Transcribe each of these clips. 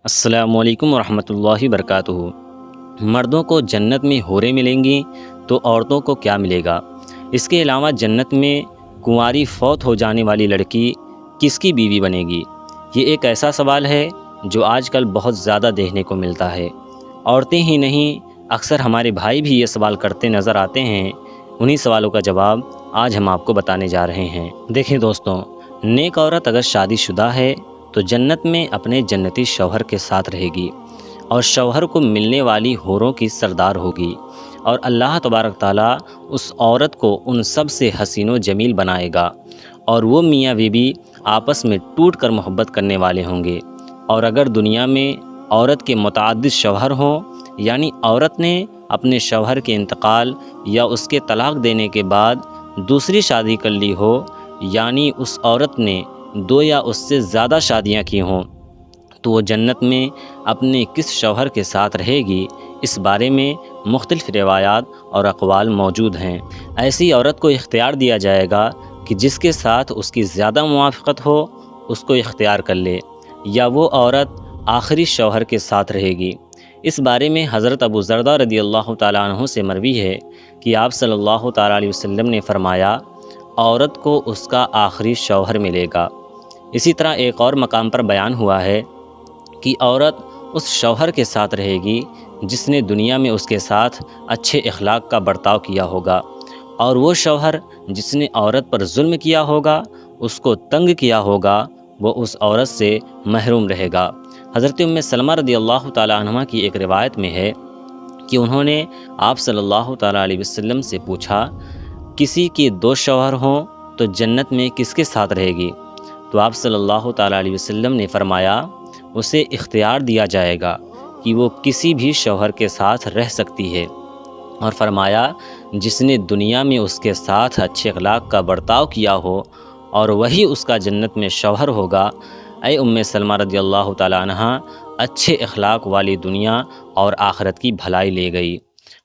السلام علیکم ورحمۃ اللہ وبرکاتہ۔ مردوں کو جنت میں حوریں ملیں گی تو عورتوں کو کیا ملے گا؟ اس کے علاوہ جنت میں کنواری فوت ہو جانے والی لڑکی کس کی بیوی بنے گی؟ یہ ایک ایسا سوال ہے جو آج کل بہت زیادہ دیکھنے کو ملتا ہے۔ عورتیں ہی نہیں، اکثر ہمارے بھائی بھی یہ سوال کرتے نظر آتے ہیں۔ انہی سوالوں کا جواب آج ہم آپ کو بتانے جا رہے ہیں۔ دیکھیں دوستوں، نیک عورت اگر شادی شدہ ہے تو جنت میں اپنے جنتی شوہر کے ساتھ رہے گی اور شوہر کو ملنے والی حوروں کی سردار ہوگی، اور اللہ تبارک تعالیٰ اس عورت کو ان سب سے حسین و جمیل بنائے گا، اور وہ میاں بیوی آپس میں ٹوٹ کر محبت کرنے والے ہوں گے۔ اور اگر دنیا میں عورت کے متعدد شوہر ہوں، یعنی عورت نے اپنے شوہر کے انتقال یا اس کے طلاق دینے کے بعد دوسری شادی کر لی ہو، یعنی اس عورت نے 2 یا اس سے زیادہ شادیاں کی ہوں، تو وہ جنت میں اپنے کس شوہر کے ساتھ رہے گی؟ اس بارے میں مختلف روایات اور اقوال موجود ہیں۔ ایسی عورت کو اختیار دیا جائے گا کہ جس کے ساتھ اس کی زیادہ موافقت ہو اس کو اختیار کر لے، یا وہ عورت آخری شوہر کے ساتھ رہے گی۔ اس بارے میں حضرت ابو ذردہ رضی اللہ تعالیٰ عنہ سے مروی ہے کہ آپ صلی اللہ تعالیٰ علیہ وسلم نے فرمایا، عورت کو اس کا آخری شوہر ملے گا۔ اسی طرح ایک اور مقام پر بیان ہوا ہے کہ عورت اس شوہر کے ساتھ رہے گی جس نے دنیا میں اس کے ساتھ اچھے اخلاق کا برتاؤ کیا ہوگا، اور وہ شوہر جس نے عورت پر ظلم کیا ہوگا، اس کو تنگ کیا ہوگا، وہ اس عورت سے محروم رہے گا۔ حضرت ام سلمہ رضی اللہ تعالیٰ عنہ کی ایک روایت میں ہے کہ انہوں نے آپ صلی اللہ تعالیٰ علیہ وسلم سے پوچھا، کسی کی 2 شوہر ہوں تو جنت میں کس کے ساتھ رہے گی؟ تو آپ صلی اللہ تعالیٰ علیہ وسلم نے فرمایا، اسے اختیار دیا جائے گا کہ وہ کسی بھی شوہر کے ساتھ رہ سکتی ہے، اور فرمایا جس نے دنیا میں اس کے ساتھ اچھے اخلاق کا برتاؤ کیا ہو اور وہی اس کا جنت میں شوہر ہوگا۔ اے ام سلمہ رضی اللہ تعالیٰ عنہ، اچھے اخلاق والی دنیا اور آخرت کی بھلائی لے گئی۔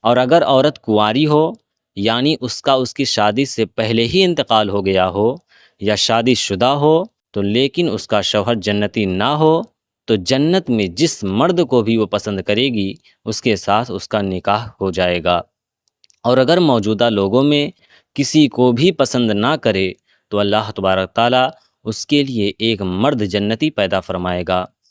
اور اگر عورت کنواری ہو، یعنی اس کی شادی سے پہلے ہی انتقال ہو گیا ہو، یا شادی شدہ ہو تو لیکن اس کا شوہر جنتی نہ ہو، تو جنت میں جس مرد کو بھی وہ پسند کرے گی اس کے ساتھ اس کا نکاح ہو جائے گا۔ اور اگر موجودہ لوگوں میں کسی کو بھی پسند نہ کرے تو اللہ تبارک تعالیٰ اس کے لیے ایک مرد جنتی پیدا فرمائے گا۔